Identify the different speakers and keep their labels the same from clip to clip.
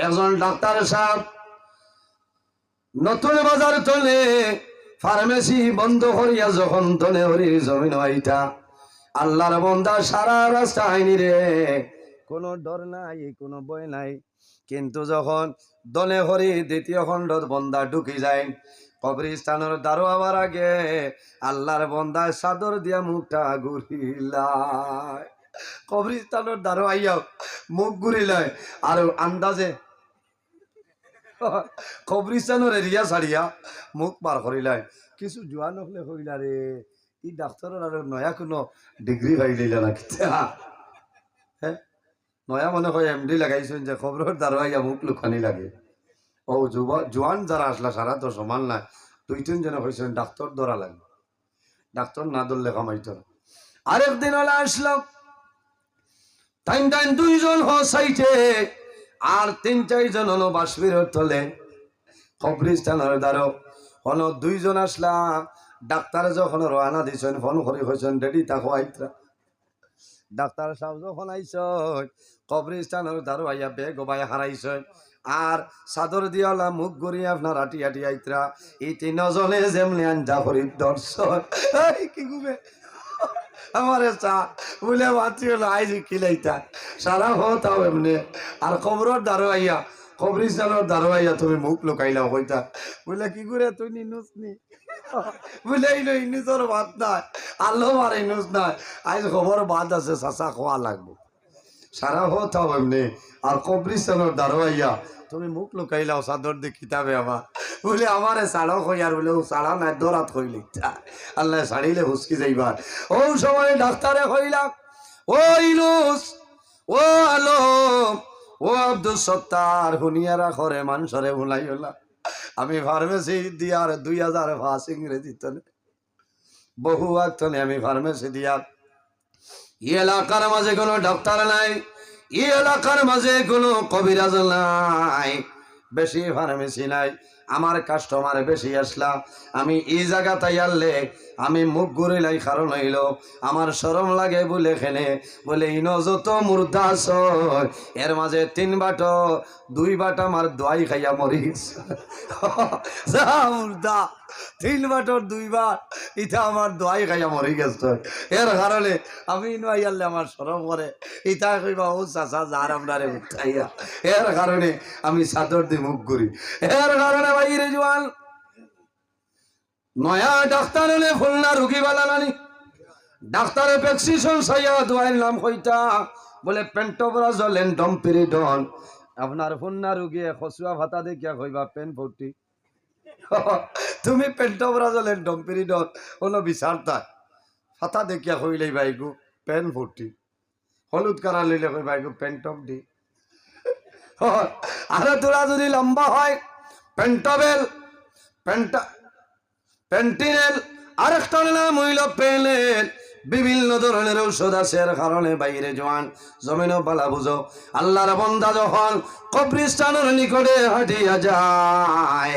Speaker 1: একজন ডাক্তার সাহেব নতুন বাজার তলে ফার্মেসি বন্ধ করিয়া যখন তলে হরির জমিন আইতা আল্লাহর বন্দা সারা রাস্তা আইনি রে, কোনো ডর নাই, কোনো ভয় নাই। কিন্তু যখন দলে হরি দ্বিতীয় খণ্ডত বন্দা ঢুকি যায়, কবরস্থানের দ্বারো আবার আগে আল্লাহর বন্দায় চাদর দিয়া মুখটা ঘুরিলায়। কবরস্থানের দ্বারো আইয়াও মুখ ঘুরিলায় আর আন্দাজে কবরস্থানের এরিয়া ছাড়িয়া মুখ পার করিলায়। কিছু জোয়ান হলে হইলা রে, ই ডাক্তারের আর নয়া কোনো ডিগ্রি পাইলিল না কিতা, হ্যাঁ নয়া মনে হয় এমডি লাগাইছেন যে খবরের দ্বারা আইয়া মুখ লুকানি লাগে। ও জোয়ান যারা আসলা সারা তো সমান নাই, দুই তিনজন হয়েছেন ডাক্তার ধরা লাগে, ডাক্তার না ধরলে কামাইত। আরেকদিন হলে আসলাম টাইম দুইজন সাইটে আর 3-4 জন হলো বাসবির তলে কবরস্থানের দ্বারা হলো দুইজন আসলাম। ডাক্তার যখন রওনা দিছেন ফোন করে হয়েছেন রেডি থাকো আইতরা। ডাক্তার সাহেব যখন আইসন কবরস্থানের দ্বারা আইয়া বেগ বাই হারাইছেন আর চাদর দিয়ালা মুখ গড়িয়ে আপনার আটি আটি আইতরা। এই 3 জনে যেমনি আঞ্জা করির দর্শন কি গুবে আমার চা বলে মাতৃ হলো আইজ কিলাইতা সারা হতাও এমনি। আর খবরের দ্বারা আইয়া কবরস্থানের দ্বারা আইয়া তুমি মুখ লুকাইলাও হইতা বলে কি করে তুই নিনুস নি বলে ইনুসর বাদ নাই, আল্লাহ আর ইনুস নাই, আজ খবর বাদ আছে চাচা খোয়া লাগবো সারা হতাও এমনি। আর কবরস্থানের দ্বারা আইয়া তুমি মুখ লুকাইলাও চাদর দিয়ে কিতাবে আমার বলে আমারে সাড়া কইয়ার বলে ও সাড়া নাই দরাত হইলি আল্লাহ সাড়িলে হুসকি যাইবার। ও সময় ডাক্তারে কইলাম ও ইনুস ও আলম ও আব্দুল সত্তার হুনিয়ারা করে মানুষরে ভুলাই হলা। আমি ফার্মেসি দিয়ার 2005 ইংরেজি তলে বহু আগে আমি ফার্মেসি দিয়ার। এই এলাকার মাঝে কোনো ডাক্তার নাই, এই এলাকার মাঝে কোনো কবিরাজ নাই, বেশি ফার্মেসি নাই, আমার কাস্টমার বেশি আসলা। আমি এই জায়গা তাই আনলে আমি মুখ ঘুরিলাই কারণ হইল আমার শরম লাগে বলে খেলে বলে ইনো যত মুর্দা এর মাঝে 3 বাট 2 বাট আমার দোয়াই খাইয়া মরি গেছে মুর্দা 3 বাটর 2 বাট ইটা আমার দোয়াই খাইয়া মরি গেছে। এর কারণে আমি ইনো আইয়ালে আমার শরম করে ইটা কইবা ও চাচা যার আপনারে উঠাইয়া, এর কারণে আমি চাদর দিয়ে মুখ ঘুরি। এর কারণে বাইরে জোয়ান নয়া ডাক্তার হলে খুলনা রুগী বালানি ডাক্তারে প্রেসক্রিপশন সাইয়া দোয়াইর নাম কইতা বলে পেন্টোপ্রাজল এন্ড ডমপিরিডন। আপনার খুলনা রুগী খসুয়া ভাতা দেখিয়া কইবা পেন 40 তুমি পেন্টোপ্রাজল এন্ড ডমপিরিডন কোনো বিচারতা ভাতা দেখিয়া কইলেই বাইগু পেন 40 হলুদ কারা লইলে কই বাইগু পেন্টপ ডি। আরে তোরা যদি লম্বা হয় পেন্টাবেল পেন্টিনেল আরেকটা নাম হইল পেলেন। বিভিন্ন ধরনের ঔষধ আছে, এর কারণে বাইরে জোয়ান জমিনও পালা বুঝো আল্লাহর বান্দা যখন কবরস্থানের নিকটে হাঁটিয়া যায়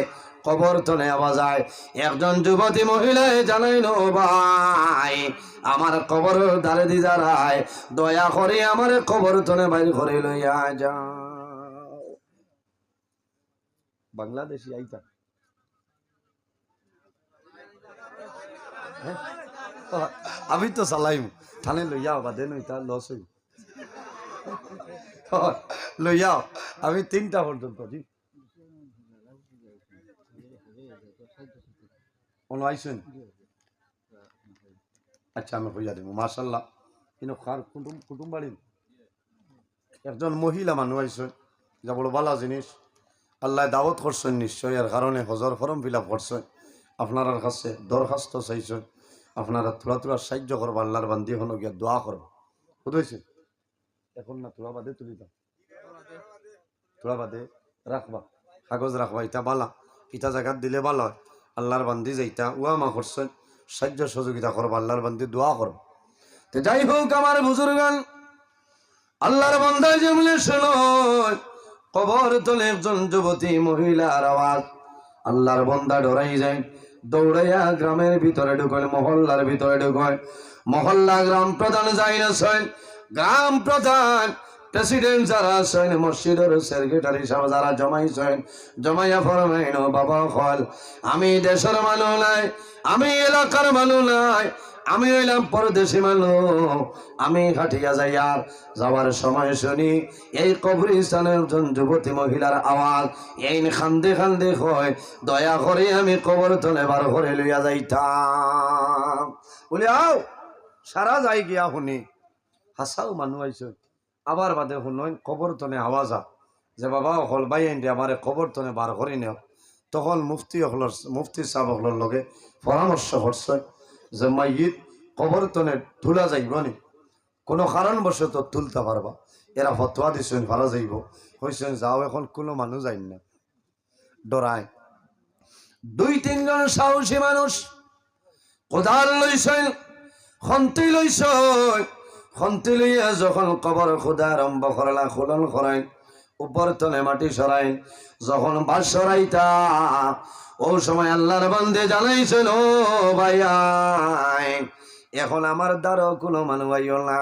Speaker 1: কবর তলে আওয়াজ যায় একজন যুবতী মহিলায় জানাইল ভাই আমার কবর দ্বারে দি দাঁড়ায় দয়া করে আমার কবর তলে বাইর করে লইয়া যাও। বাংলাদেশি আইতা আমি তো চালাইম থানে লইয়াও বাদে নইতা লস হইব লইয়াও আমি 3টা পর্যন্ত জি আইসেন। আচ্ছা আমি কইয়া দিব মাশাল্লাহ কিন্তু কার কুটুম বাড়ির একজন মহিলা মানুষ আইসেন যা বড় ভালো জিনিস আল্লাহ দাওয়াত করছেন নিশ্চয়, এর কারণে হজর ফর্ম ফিল আপ করছেন আপনার কাছে দরখাস্ত চাইছেন আপনারা তোলা সাহায্য করবো আল্লাহর বান্দি হলো গিয়া দোয়া করবো বুঝেছে এখন না তোলা বাদে তুলি দাও তোলা বাদে রাখবা কাগজ রাখবা ইটা বালা ইটা জায়গা দিলে ভালো হয় আল্লাহর বান্দি যাইতা উয়ামা করছেন সাহায্য সহযোগিতা করবো আল্লাহর বান্দি দোয়া করবো। তো যাই হোক আমার বুজুর্গান আল্লাহর বান্দায় যেমনি শোনো কবর তলে একজন যুবতী মহিলার আওয়াজ আল্লাহর বান্দা ডরাই যায় দৌড়াইয়া গ্রামের ভিতরে ঢুকল মহল্লার ভিতরে ঢুকল মহল্লা গ্রাম প্রধান যাই না গ্রাম প্রধান প্রেসিডেন্ট যারা আছেন, মসজিদের সেক্রেটারি সাহেব যারা জমাইছেন, জমাইয়া ফরমাইন বাবা হল আমি দেশের মানুষ নাই, আমি এলাকার মানুষ নাই, আমি হইলাম পরদেশি মানুষ, আমি হাটিয়া যাই আর যাওয়ার সময় শুনি এই কবরস্থানের একজন যুবতী মহিলার আওয়াজ, এই খান্দে খান্দে হয়, দয়া করে আমি কবর তলে বার করে লইয়া যাইতাম। বলি আও সারা যাই গিয়া শুনি হাসাও মানুষ আইস, আবার বাদে শুনই কবর তনে আওয়াজ যে বাবা হল বাই আইন আমার কবর তনে বার করে নেও। তখন মুফতি সাহেব হলর লগে পরামর্শ করছে যে মাইয়িত কবর তনে তুলা যাইব নি, কোনো কারণবশত তুলতে পারবা। এরা ফতোয়া দিছেন ভালো যাইব, হয়েছেন যাও এখন কোনো মানুষ যাই না, ডরায়। 2-3 জন সাহসী মানুষ কোদাল লইছেন, খন্তি লইছেন, খন্তি লইয়া যখন কবর খোদা আরম্ভ করলা, খোলন করাই উপর তলে মাটি সরাই, যখন বাস সরাইতা ও সময় আল্লাহর বান্দে জানাইছেন ও ভাইয়া এখন আমার দ্বারা কোনো মানুষ আইও না,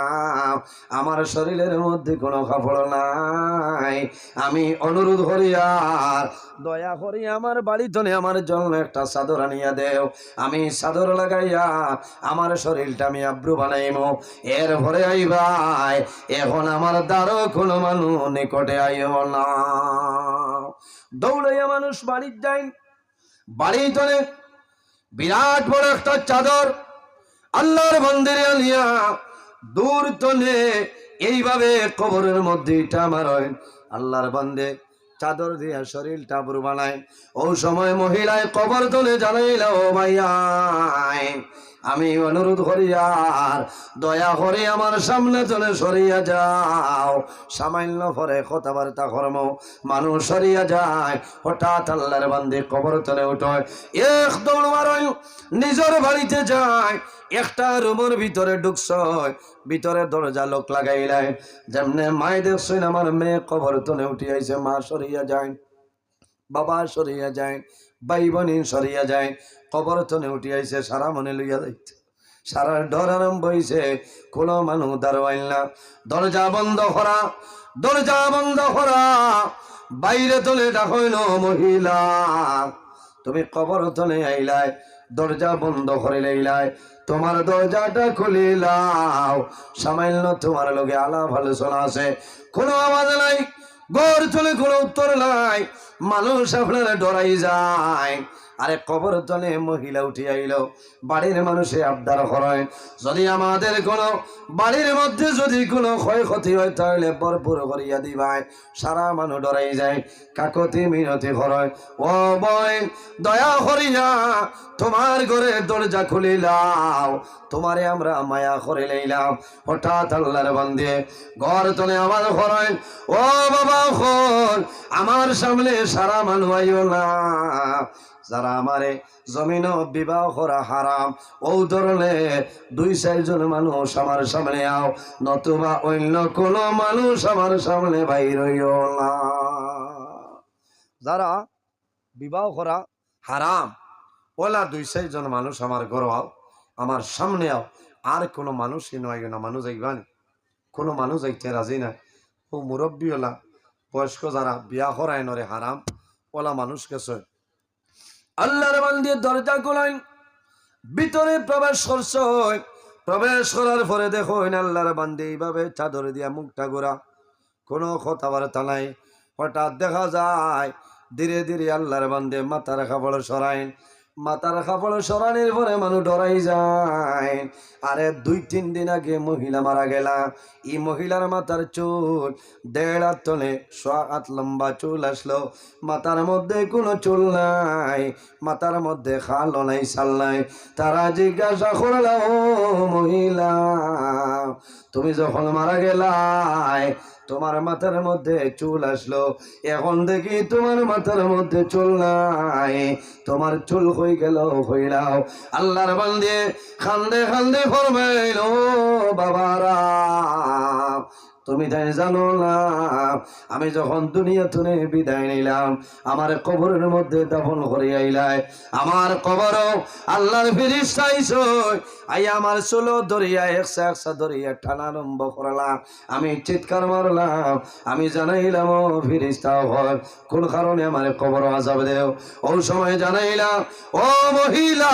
Speaker 1: আমার শরীরের মধ্যে কোনো কাপড় নাই, আমি অনুরোধ করি আর দয়া করি আমার বাড়িতে আমার জন্য একটা চাদর আনিয়া দেও, আমি চাদর লাগাইয়া আমার শরীরটা আমি আব্রু বানাইম, এরপরে আইবাই, এখন আমার দ্বারা কোনো মানুষ নিকটে আইও না। দৌড়াইয়া মানুষ বাড়ির যাই, বাড়িতে বিরাট বড় একটা চাদর আল্লাহর মন্দিরে আনিয়া দূর তলে এইভাবে কবরের মধ্যে ইটা মারয়, আল্লাহর বান্দে চাদর দিয়া শরীরটা আবরু বানায়। ও সময় মহিলায় কবর তলে জানাইল ও ভাইয়া আমি অনুরোধ করি আর দয়া করে আমার সামনে চলে সরিয়া যাও, সামান্য পরে কথাবার্তা কর্ম মানুষ সরিয়া যায়, হঠাৎ আল্লাহর বান্দে কবর তলে উঠয়, এক দৌড় মারয় নিজের বাড়িতে যায়, একটা রুমের ভিতরে ঢুকছয়, ভিতরে দরজা লোক লাগাইলাই, যেমনে মায় দেখছেন আমার মেয়ে কবর তলে উঠি আইছে, মা সরিয়া যায়, বাবা সরিয়া যায়, ভাই বোন সরিয়া যায়, কবর তলে উঠি আইছে, সারা মনে লইয়া যাইতে, সারা ডর আরম্ভ হইছে, কোনো মানুষ দাঁড়াইল না, দরজা বন্ধ করা, দরজা বন্ধ করা, বাইরে তলে ডাকইল মহিলা তুমি কবর তলে আইলাই, দরজা বন্ধ করে লইলাই, তোমার দরজাটা খুলিলাও, সামান্য তোমার লগে আলাপ আলোচনা আছে, কোনো আওয়াজ নাই, ঘর তলে কোনো উত্তর নাই, মানুষ আপনারা ডরাই যায়। আরে কবর তলে মহিলা উঠে আইল, বাড়ির মানুষে আবদার করেন যদি আমাদের কোনো বাড়ির মধ্যে যদি কোনো ক্ষয়ক্ষতি হয় তাহলে ভরপুর করিয়া দিবাই, সারা মানুষ ডরাই যায়, কাকতি মিনতি করেন ও বই দয়া করিয়া তোমার ঘরে দরজা খুলিলাও, তোমারে আমরা মায়া করে লইলাম। হঠাৎ আল্লাহর বান্দে ঘর তলে আমার করেন ও বাবা খোল আমার সামনে সারা মানুষ আইও না, যারা আমারে জমিন বিবাহ করা হারাম ও ধরনের 2-4 জন মানুষ আমার সামনে আও, নতুবা অন্য কোন মানুষ আমার সামনে বাইর হইও না। যারা বিবাহ করা হারাম ওলা 2-4 জন মানুষ আমার ঘর আও, আমার সামনে আও, আর কোনো মানুষই নয় না, মানুষ আইবানি, কোনো মানুষ আইতে রাজি না। ও মুরব্বী ওলা বয়স্ক যারা বিয়া করায় নরে হারাম ওলা মানুষ গেছে, আল্লাহর বান্দে দরজা খোলেন, ভিতরে প্রবেশ করছে, প্রবেশ করার পরে দেখো আল্লাহর বান্দে এইভাবে চাদর দিয়া মুখটা গোড়া, কোনো কথাবার্তা নাই। হঠাৎ দেখা যায় ধীরে ধীরে আল্লাহর বান্দে মাথার কাপড় সরাইন, মাথার কাপড় সরানোর পরে মানুষ ডরাই যায়। আরে 2-3 দিন আগে মহিলা মারা গেলা, এই মহিলার মাথার চুল 1.5 হাত তলে 1.5 হাত লম্বা চুল আসলো, মাথার মধ্যে কোনো চুল নাই, মাথার মধ্যে খালও নাই, ছাল নাই। তারা জিজ্ঞাসা করলো ও মহিলা তুমি যখন মারা গেলাই তোমার মাথার মধ্যে চুল আসলো, এখন দেখি তোমার মাথার মধ্যে চুল নাই, তোমার চুল হয়ে গেল হইলাও। আল্লাহর বান্দে খান্দে খান্দে ফরমাইল বাবারা তুমি তাই জানো না আমি যখন দুনিয়া থেকে বিদায় নিলাম আমার কবরের মধ্যে দাফন করে আইলাই আমার কবরও আল্লাহর ফেরেশতা আইছো আই আমার চুলো ধরিয়া একসা একসা ধরিয়া টানা আরম্ভ করলাম আমি চিৎকার মারলাম আমি জানাইলাম ও ফেরেশতা হয় কোন কারণে আমার কবর আযাব দেও ওই সময় জানাইলাম ও মহিলা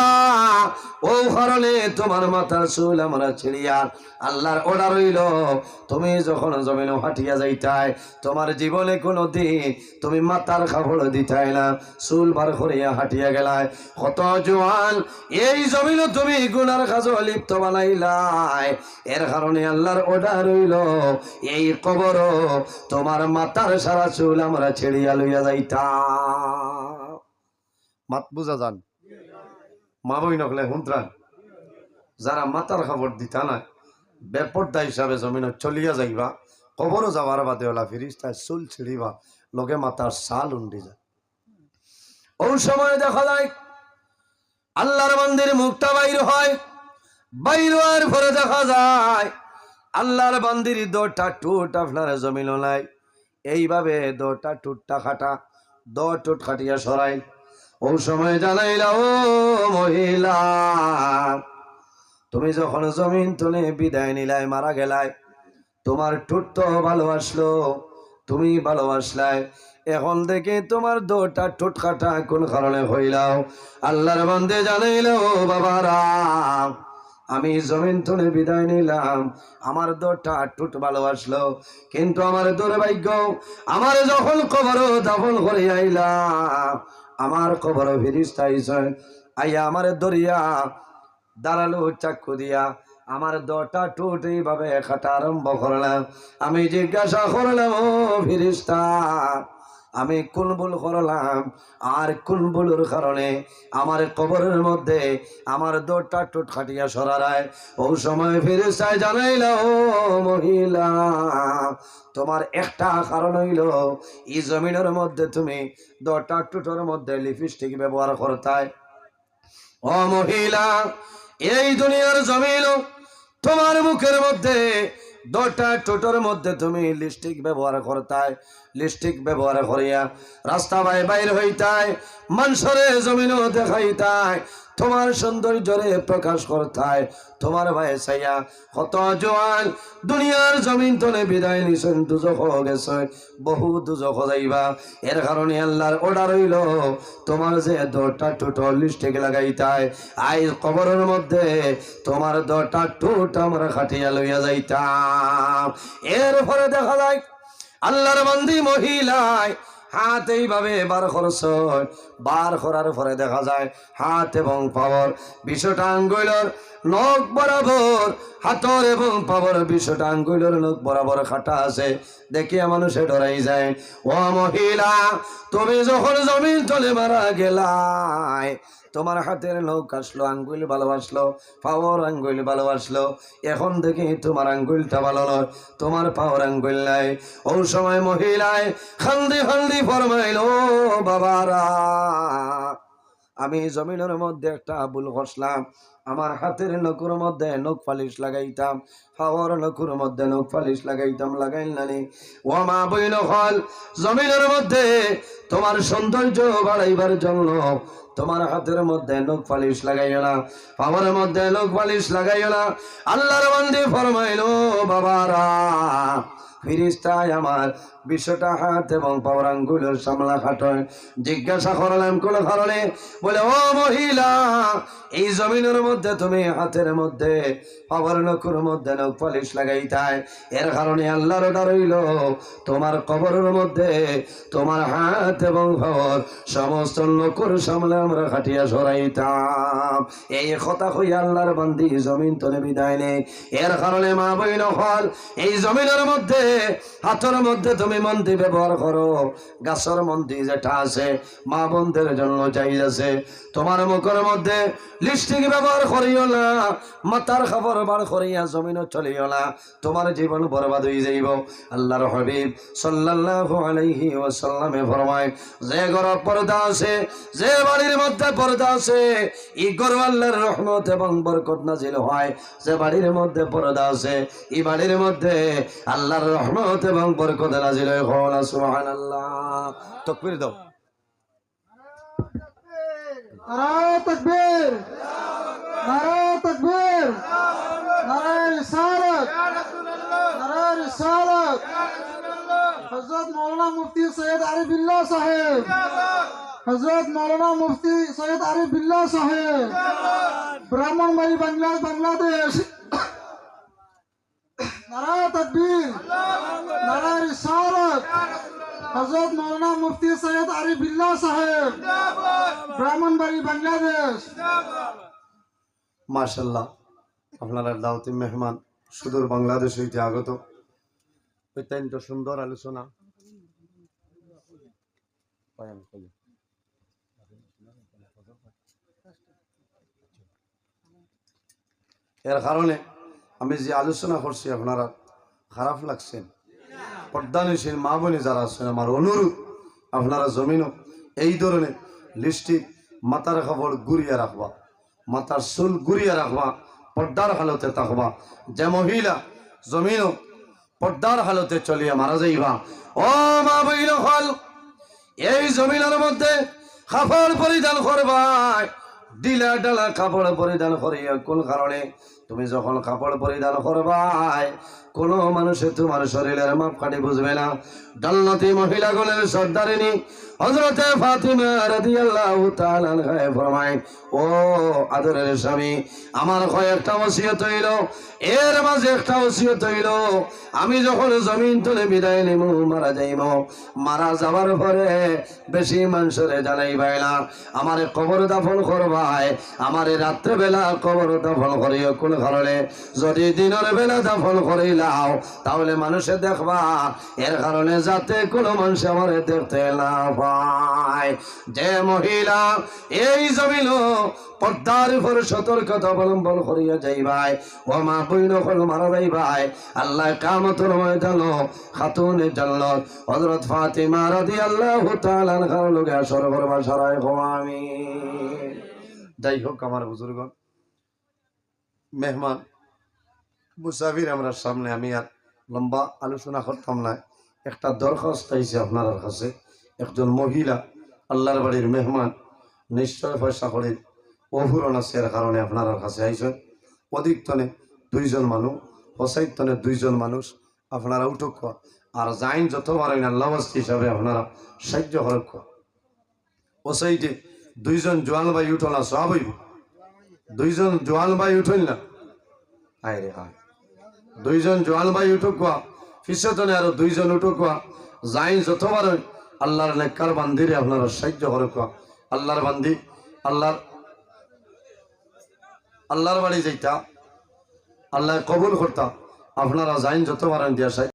Speaker 1: ও কারণে তোমার মাথার চুল আমরা ছিড়িয়া আল্লাহর অর্ডার হইল তুমি যখন জমিন হাঁটিয়া যাইতাই তোমার জীবনে কোনো দিন তুমি মাথার কাপড় দিতাই না চুল বার করিয়া হাঁটিয়া গেলায় কত জোয়ান এই জমিন তুমি গুনার কাজ লিপ্ত বানাইলাই এর কারণে আল্লাহর অর্ডার হইল এই কবর তোমার মাথার সারা চুল আমরা ছেড়িয়া লইয়া যাইতাম মাত বুঝা যান মা বই নকলে হুন্ত্রান যারা মাথার খবর দিতা না বেপর্দা হিসাবে জমিন চলিয়া যাইবা কবরও যাওয়ার বাদে ওলা ফিরিস্তায় চুল ছিড়িবা লগে মাথার সাল উন্ডি যায় ওই সময় দেখা যায় আল্লাহর বান্দির মুখটা বাইর হয় বাইর হওয়ার পরে দেখা যায় আল্লাহর বান্দির দোটা টুট আপনার জমিন নাই এইভাবে দোটা টুটটা খাটা টুট খাটিয়া সরাই ওই সময় জানাইলা ও মহিলা তুমি যখন জমিন তুলে বিদায় নিলাই মারা গেলাই তোমার টুট তো ভালোবাসলো তুমি ভালোবাসলাই এখন থেকে তোমার দোটা টুট কাটা কোন কারণে হইলাও আল্লাহর বান্দে জানাইল ও বাবারা আমি জমিন তুলে বিদায় নিলাম আমার দোটা টুট ভালোবাসলো কিন্তু আমার দুর্ভাগ্য আমার যখন কবর দাফন করে আইলাম আমার কবর ফেরেশতা আইছেন আইয়া আমার দরিয়া দাঁড়ালো চাক্ষু দিয়া আমার দোটা টুট এইভাবে খাটা আরম্ভ করলাম আমি জিজ্ঞাসা করলাম ও ফেরেশতা আমি কোন ভুল করলাম আর কোন ভুলের কারণে আমার কবরের মধ্যে আমার দোটা টুট খাটিয়া সরারায় ওই সময় ফেরেশতা জানাইল ও মহিলা তোমার একটা কারণ হইল এই জমিনের মধ্যে তুমি দোটা টুটের মধ্যে লিপস্টিক ব্যবহার করতাই ও মহিলা এই দুনিয়ার জমিন তোমার মুখের মধ্যে দোটা টুটোর মধ্যে তুমি লিপস্টিক ব্যবহার করতাই লিপস্টিক ব্যবহার করিয়া রাস্তা বাইর হইতাই মানুষরে জমিনও দেখাইতাই তোমার সৌন্দর্যরে প্রকাশ করতাই তোমার ভাই সাইয়া কত জোয়ান দুনিয়ার জমিন তলে বিদায় নিছেন দুজখ গেছে বহু দুজখ যাইবা এর কারণে আল্লাহর অর্ডার হইল তোমার যে দোটা টুট লিপস্টিক লাগাইতাই আই কবরের মধ্যে তোমার দোটা টুট আমরা খাটিয়া লইয়া যাইতাম এরপরে দেখা যায় আল্লাহর বান্দি মহিলায় হাত এইভাবে বার করছ বার করার পরে দেখা যায় হাত এবং পাওয়ার 20টা আঙ্গুলের নখ বরাবর হাতর এবং পাওয়ার 20টা আঙ্গুলের নখ বরাবর খাটা আছে দেখিয়া মানুষে ডরাই যায় ও মহিলা তুমি যখন জমিন তলে মারা গেলাই তোমার হাতের নখ আসলো আঙ্গুল ভালোবাসলো পাওয়ার আঙ্গুল ভালোবাসলো এখন দেখি তোমার আঙ্গুলটা ভালো নয় তোমার পাওয়ার আঙ্গুল নাই ওই সময় মহিলায় খান্দি খান্দি ফরমাইল ও বাবারা আমি জমিনের মধ্যে একটা ভুল করলাম আমার হাতের নখের মধ্যে নখ পালিশ লাগাইতাম পাওয়ার নখের মধ্যে নখ পালিশ লাগাইতাম লাগাইল নানি ও মা বই নখল জমিনের মধ্যে তোমার সৌন্দর্য বাড়াইবার জন্য তোমার হাতের মধ্যে নখ পালিশ লাগাইও না পাওয়ার মধ্যে নখ পালিশ লাগাইও না আল্লাহর বান্দি ফরমাইলো বাবারা ফিরিস্তায় আমার 20টা হাত এবং পাওয়ার আঙ্গুলের সামলা খাটয় জিজ্ঞাসা করলাম কোন কারণে বলে ও মহিলা এই জমিনের মধ্যে তুমি হাতের মধ্যে পাওয়ার নখের মধ্যে নখ পালিশ লাগাইতাই এর কারণে আল্লাহর অর্ডার হইল তোমার কবরের মধ্যে তোমার হাত এবং পাওয়ার সমস্ত নখের সামনে আমরা খাটিয়া সরাইতাম এই কথা কই আল্লাহর বান্দি জমিন তলে বিদায় নেই এর কারণে মা বই নখল এই জমিনের মধ্যে হাতের মধ্যে তুমি তুমি মন্ত্রী ব্যবহার করো, গাছের মন্ত্রী যেটা আছে মা বোনদের জন্য চাই আছে। তোমার মুখের মধ্যে লিপস্টিক ব্যবহার করিও না, মাথার খবর বার করিয়া জমিন চলিও না, তোমার জীবন বরবাদ হয়ে যাইব। আল্লাহর হাবিব সাল্লাল্লাহু আলাইহি ওয়াসাল্লামে ফরমায়, যে ঘরে পর্দা আছে, যে বাড়ির মধ্যে পর্দা আছে, এই ঘরে আল্লাহর রহমত এবং বরকত নাজিল হয়। যে বাড়ির মধ্যে পর্দা আছে, এই বাড়ির মধ্যে আল্লাহর রহমত এবং বরকত নাজিল হয়। সুবহানাল্লাহ। তাকবীর দাও।
Speaker 2: নারায়ে তাকবীর, নারায়ে তাকবীর, নারায়ে রিসালাত, নারায়ে রিসালাত। হযরত মাওলানা মুফতি সৈয়দ আরিফ বিল্লাহ সাহেব, হযরত মাওলানা মুফতি সৈয়দ আরিফ বিল্লাহ সাহেব, ব্রাহ্মণবাড়ি বাংলাদেশ। নারায়ে তাকবীর, নারায়ে রিসালাত। হযরত মাওলানা মুফতি সৈয়দ আরিফ বিল্লাহ সাহেব, ব্রাহ্মণবাড়ি বাংলাদেশ।
Speaker 1: মাশাআল্লাহ, আপনারা দাওয়াতি মেহমান সুদূর বাংলাদেশ হইতে আগত। অত্যন্ত সুন্দর আলোচনা। এর কারণে আমি যে আলোচনা করছি আপনারা খারাপ লাগছেন, পর্দানশীল মা বোনে যারা আছেন, আমার অনুরোধ আপনারা জমিনও এই ধরনের লিপস্টিক মাথার কাপড় গুড়িয়ে রাখবা, মাথার চুল গুড়িয়ে রাখবা, পর্দার হালতে থাকবা। যে মহিলা জমিনও পর্দার হালতে চলিয়া মারা যাইবা, ও মা বইন হল এই জমিনের মধ্যে কাপড় পরিধান করবা, ডিলা ডালা কাপড় পরিধান করিয়া। কোন কারণে? তুমি যখন কাপড় পরিধান করবাই, কোন মানুষে তোমার শরীরের মাপকাঠি বুঝবে না। জান্নাতি মহিলাগণের সর্দারিনী হযরতে ফাতিমা রাদিয়াল্লাহু তাআলা আনহা ফরমায়, ও আদরের স্বামী, আমার কয়েকটা ওসিয়ত হইল, এর মাঝে একটা ওসিয়ত হইল, আমি যখন জমিন তুলে বিদায় নিব, মারা যাইব, মারা যাওয়ার পরে বেশি মানুষরে জানাইবাই না, আমারে কবর দাফন করবাই, আমারে রাত্রে বেলা কবর দাফন করিও। কোন কারণে? যদি দিনের বেলা দাফন করিলাও তাহলে মানুষে দেখবা, এর কারণে যাতে কোনো মানুষ আমারে দেখতে না পায়। যে মহিলা এই জমিন পর্দার উপর সতর্কতা অবলম্বন করিয়া যাইবাই, ও মা বইন হল মারা যাইবাই, আল্লাহ কিয়ামতের ময়দানে খাতুনে জান্নাত হযরত ফাতিমা রাদিয়াল্লাহু তাআলা আনহার লগে আসর করবা। সারায় আমিন। যাই হোক আমার বুজুর্গণ, মেহমান মুসাফির আমরা সামনে, আমি আর লম্বা আলোচনা করতাম না। একটা দরখাস্ত আইছে আপনার কাছে। একজন মহিলা আল্লাহর বাড়ির মেহমান, নিশ্চয় পয়সা করে অভুরণ আছে, এর কারণে আপনার কাছে আইসেন। অধিকতনে 2 জন মানুষ, হসাইতনে 2 জন মানুষ, আপনারা উঠক আর যাইন যত পারেন আল্লাহ হিসাবে আপনারা সাহায্য করক। ও সাইডে 2 জন জোয়ান ভাই উঠো না, সব হইব। 2 জন জোয়ান ভাই উঠল না, আয় রে আয়। 2 জন জোয়ান ভাই উঠক, পিছনে আরো 2 জন উঠক, যাইন যত পারেন আল্লাহর নেককার বান্দিরে আপনারা সাহায্য করক। আল্লাহর বান্দি আল্লাহর বাড়ি যাইতা, আল্লাহ কবুল করতা, আপনারা যাইন যত পারেন দিয়া